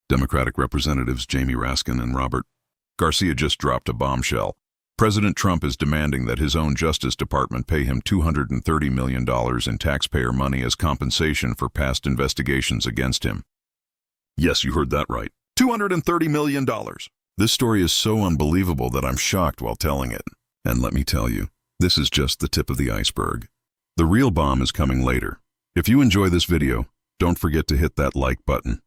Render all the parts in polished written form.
Democratic Representatives Jamie Raskin and Robert Garcia just dropped a bombshell. President Trump is demanding that his own Justice Department pay him $230 million in taxpayer money as compensation for past investigations against him. Yes, you heard that right. $230 million. This story is so unbelievable that I'm shocked while telling it. And let me tell you, this is just the tip of the iceberg. The real bomb is coming later. If you enjoy this video, don't forget to hit that like button.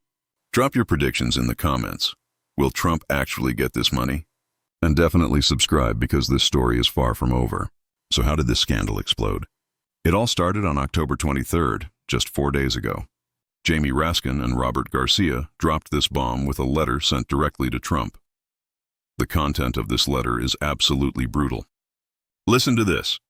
Drop your predictions in the comments. Will Trump actually get this money? And definitely subscribe because this story is far from over. So how did this scandal explode? It all started on October 23rd, just 4 days ago. Jamie Raskin and Robert Garcia dropped this bomb with a letter sent directly to Trump. The content of this letter is absolutely brutal. Listen to this.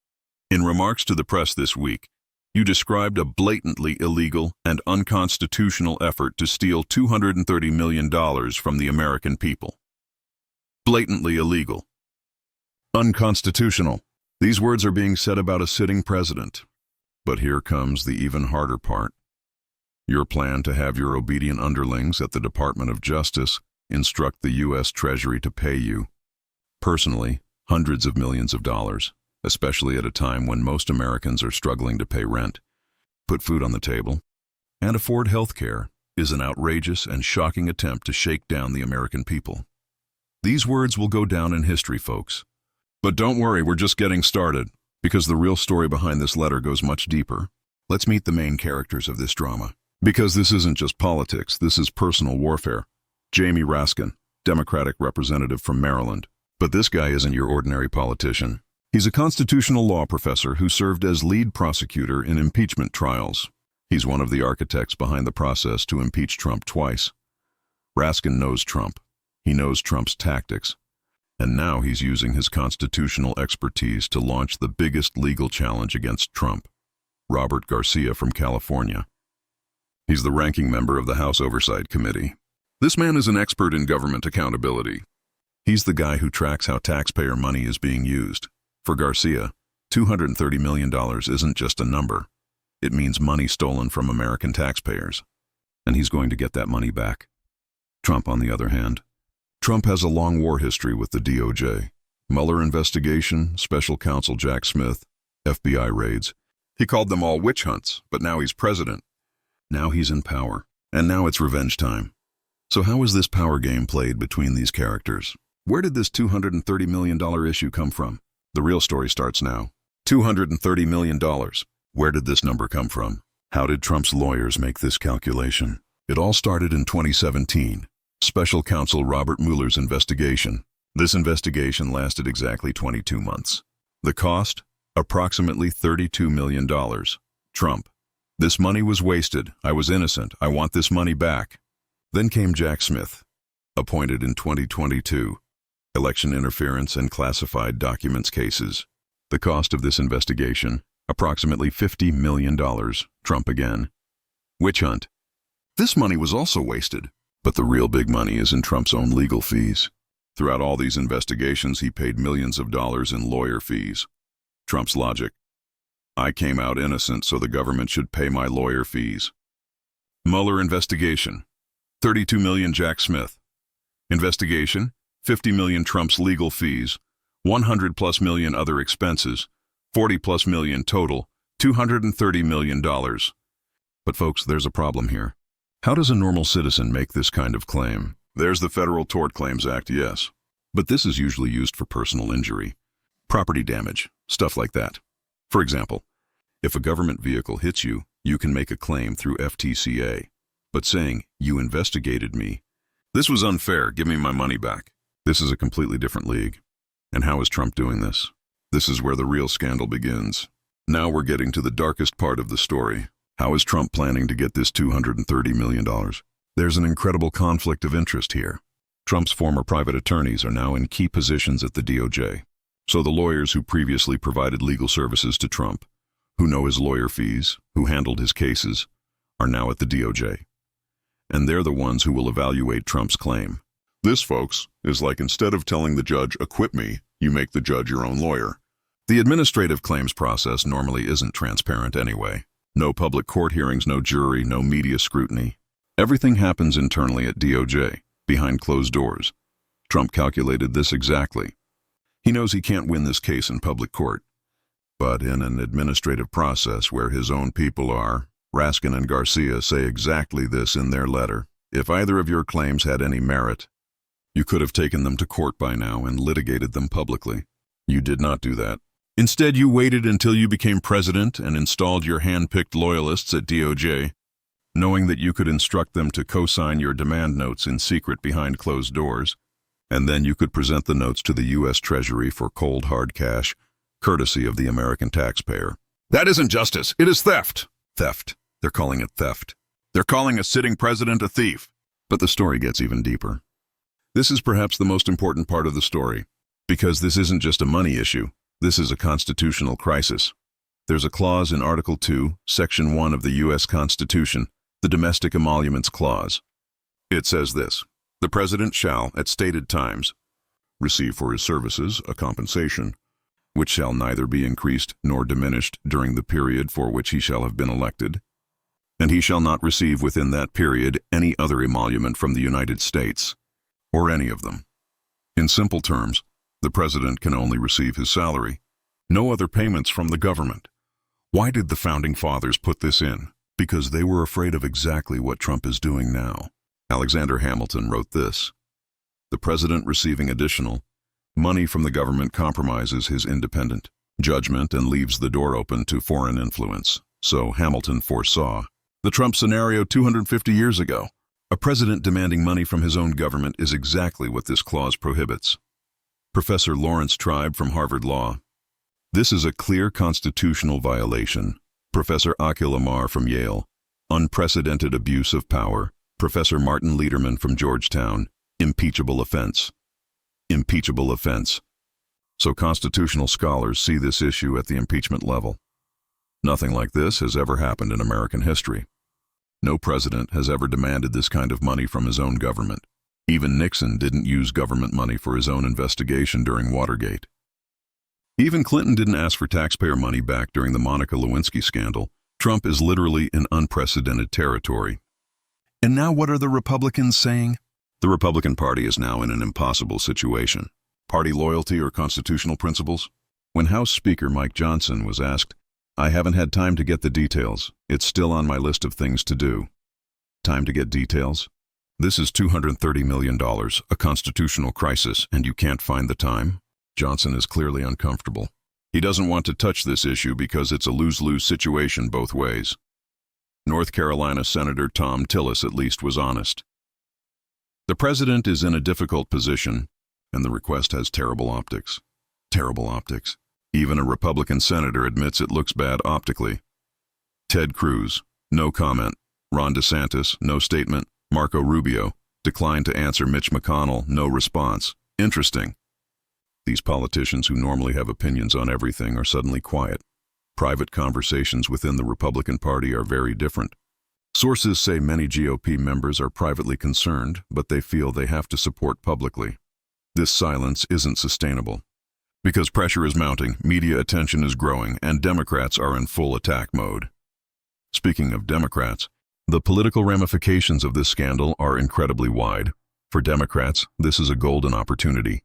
In remarks to the press this week, you described a blatantly illegal and unconstitutional effort to steal $230 million from the American people. Blatantly illegal. Unconstitutional. These words are being said about a sitting president. But here comes the even harder part. Your plan to have your obedient underlings at the Department of Justice instruct the U.S. Treasury to pay you, personally, hundreds of millions of dollars, especially at a time when most Americans are struggling to pay rent, put food on the table, and afford health care, is an outrageous and shocking attempt to shake down the American people. These words will go down in history, folks. But don't worry, we're just getting started, because the real story behind this letter goes much deeper. Let's meet the main characters of this drama. Because this isn't just politics, this is personal warfare. Jamie Raskin, Democratic representative from Maryland. But this guy isn't your ordinary politician. He's a constitutional law professor who served as lead prosecutor in impeachment trials. He's one of the architects behind the process to impeach Trump twice. Raskin knows Trump. He knows Trump's tactics. And now he's using his constitutional expertise to launch the biggest legal challenge against Trump. Robert Garcia from California. He's the ranking member of the House Oversight Committee. This man is an expert in government accountability. He's the guy who tracks how taxpayer money is being used. For Garcia, $230 million isn't just a number. It means money stolen from American taxpayers. And he's going to get that money back. Trump, on the other hand. Trump has a long war history with the DOJ. Mueller investigation, special counsel Jack Smith, FBI raids. He called them all witch hunts, but now he's president. Now he's in power, and now it's revenge time. So how is this power game played between these characters? Where did this $230 million issue come from? The real story starts now. $230 million. Where did this number come from? How did Trump's lawyers make this calculation? It all started in 2017. Special counsel Robert Mueller's investigation. This investigation lasted exactly 22 months. The cost? Approximately $32 million. Trump. This money was wasted. I was innocent. I want this money back. Then came Jack Smith, appointed in 2022. Election interference and classified documents cases. The cost of this investigation? Approximately $50 million. Trump again. Witch hunt. This money was also wasted. But the real big money is in Trump's own legal fees. Throughout all these investigations, he paid millions of dollars in lawyer fees. Trump's logic. I came out innocent, so the government should pay my lawyer fees. Mueller investigation. $32 million Jack Smith. Investigation. $50 million Trump's legal fees. $100+ million other expenses. $40+ million total. $230 million. But folks, there's a problem here. How does a normal citizen make this kind of claim? There's the Federal Tort Claims Act, yes. But this is usually used for personal injury, property damage, stuff like that. For example, if a government vehicle hits you, you can make a claim through FTCA. But saying, you investigated me, this was unfair, give me my money back. This is a completely different league. And how is Trump doing this? This is where the real scandal begins. Now we're getting to the darkest part of the story. How is Trump planning to get this $230 million? There's an incredible conflict of interest here. Trump's former private attorneys are now in key positions at the DOJ. So the lawyers who previously provided legal services to Trump, who know his lawyer fees, who handled his cases, are now at the DOJ. And they're the ones who will evaluate Trump's claim. This, folks, is like instead of telling the judge, acquit me, you make the judge your own lawyer. The administrative claims process normally isn't transparent anyway. No public court hearings, no jury, no media scrutiny. Everything happens internally at DOJ, behind closed doors. Trump calculated this exactly. He knows he can't win this case in public court. But in an administrative process where his own people are, Raskin and Garcia say exactly this in their letter. If either of your claims had any merit, you could have taken them to court by now and litigated them publicly. You did not do that. Instead, you waited until you became president and installed your hand-picked loyalists at DOJ, knowing that you could instruct them to co-sign your demand notes in secret behind closed doors, and then you could present the notes to the U.S. Treasury for cold, hard cash, courtesy of the American taxpayer. That isn't justice. It is theft. Theft. They're calling it theft. They're calling a sitting president a thief. But the story gets even deeper. This is perhaps the most important part of the story, because this isn't just a money issue. This is a constitutional crisis. There's a clause in Article 2, Section 1 of the U.S. Constitution, the Domestic Emoluments Clause. It says this: the president shall, at stated times, receive for his services a compensation, which shall neither be increased nor diminished during the period for which he shall have been elected, and he shall not receive within that period any other emolument from the United States, or any of them. In simple terms, the president can only receive his salary, no other payments from the government. Why did the Founding Fathers put this in? Because they were afraid of exactly what Trump is doing now. Alexander Hamilton wrote this: the president receiving additional money from the government compromises his independent judgment and leaves the door open to foreign influence. So Hamilton foresaw the Trump scenario 250 years ago. A president demanding money from his own government is exactly what this clause prohibits. Professor Lawrence Tribe from Harvard Law: this is a clear constitutional violation. Professor Akhil Amar from Yale: unprecedented abuse of power. Professor Martin Lederman from Georgetown: impeachable offense. Impeachable offense. So constitutional scholars see this issue at the impeachment level. Nothing like this has ever happened in American history. No president has ever demanded this kind of money from his own government. Even Nixon didn't use government money for his own investigation during Watergate. Even Clinton didn't ask for taxpayer money back during the Monica Lewinsky scandal. Trump is literally in unprecedented territory. And now what are the Republicans saying? The Republican Party is now in an impossible situation. Party loyalty or constitutional principles? When House Speaker Mike Johnson was asked, "I haven't had time to get the details. It's still on my list of things to do." Time to get details? This is $230 million, a constitutional crisis, and you can't find the time? Johnson is clearly uncomfortable. He doesn't want to touch this issue because it's a lose-lose situation both ways. North Carolina Senator Tom Tillis at least was honest. The president is in a difficult position, and the request has terrible optics. Terrible optics. Even a Republican senator admits it looks bad optically. Ted Cruz: no comment. Ron DeSantis: no statement. Marco Rubio declined to answer. Mitch McConnell: no response. Interesting. These politicians who normally have opinions on everything are suddenly quiet. Private conversations within the Republican Party are very different. Sources say many GOP members are privately concerned, but they feel they have to support publicly. This silence isn't sustainable. Because pressure is mounting, media attention is growing, and Democrats are in full attack mode. Speaking of Democrats, the political ramifications of this scandal are incredibly wide. For Democrats, this is a golden opportunity.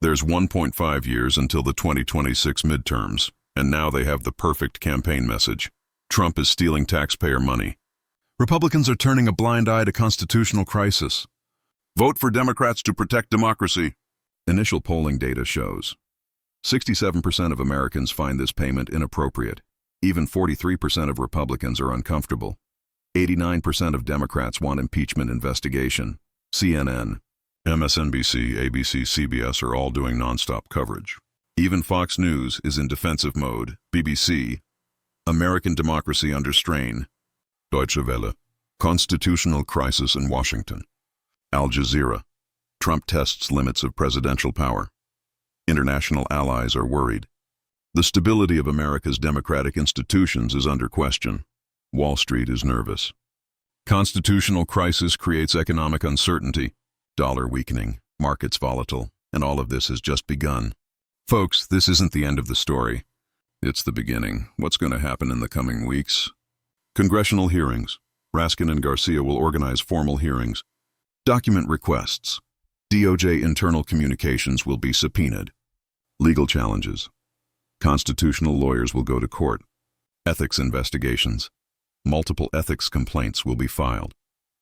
There's 1.5 years until the 2026 midterms, and now they have the perfect campaign message. Trump is stealing taxpayer money. Republicans are turning a blind eye to constitutional crisis. Vote for Democrats to protect democracy. Initial polling data shows 67% of Americans find this payment inappropriate. Even 43% of Republicans are uncomfortable. 89% of Democrats want impeachment investigation. CNN, MSNBC, ABC, CBS are all doing nonstop coverage. Even Fox News is in defensive mode. BBC, American democracy under strain. Deutsche Welle, constitutional crisis in Washington. Al Jazeera, Trump tests limits of presidential power. International allies are worried. The stability of America's democratic institutions is under question. Wall Street is nervous. Constitutional crisis creates economic uncertainty, dollar weakening, markets volatile, and all of this has just begun. Folks, this isn't the end of the story. It's the beginning. What's going to happen in the coming weeks? Congressional hearings. Raskin and Garcia will organize formal hearings. Document requests. DOJ internal communications will be subpoenaed. Legal challenges. Constitutional lawyers will go to court. Ethics investigations. Multiple ethics complaints will be filed.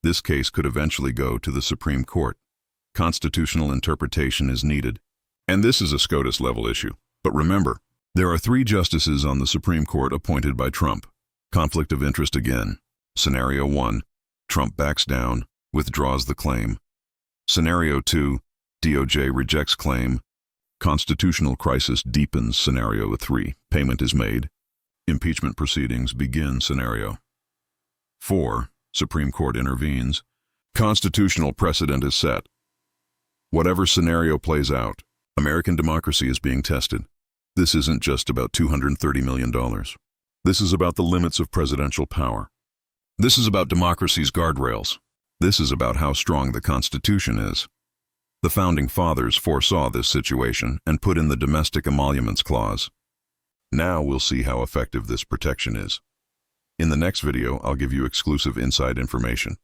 This case could eventually go to the Supreme Court. Constitutional interpretation is needed. And this is a SCOTUS-level issue. But remember, there are 3 justices on the Supreme Court appointed by Trump. Conflict of interest again. Scenario 1, Trump backs down, withdraws the claim. Scenario 2, DOJ rejects claim. Constitutional crisis deepens. Scenario 3, payment is made. Impeachment proceedings begin. Scenario 4, Supreme Court intervenes. Constitutional precedent is set. Whatever scenario plays out, American democracy is being tested. This isn't just about $230 million. This is about the limits of presidential power. This is about democracy's guardrails. This is about how strong the Constitution is. The Founding Fathers foresaw this situation and put in the Domestic Emoluments Clause. Now we'll see how effective this protection is. In the next video, I'll give you exclusive inside information.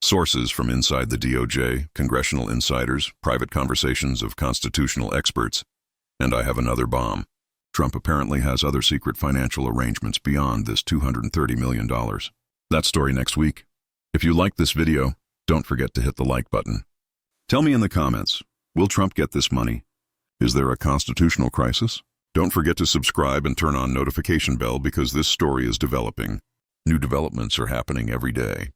Sources from inside the DOJ, congressional insiders, private conversations of constitutional experts, and I have another bomb. Trump apparently has other secret financial arrangements beyond this $230 million. That story next week. If you liked this video, don't forget to hit the like button. Tell me in the comments, will Trump get this money? Is there a constitutional crisis? Don't forget to subscribe and turn on notification bell because this story is developing. New developments are happening every day.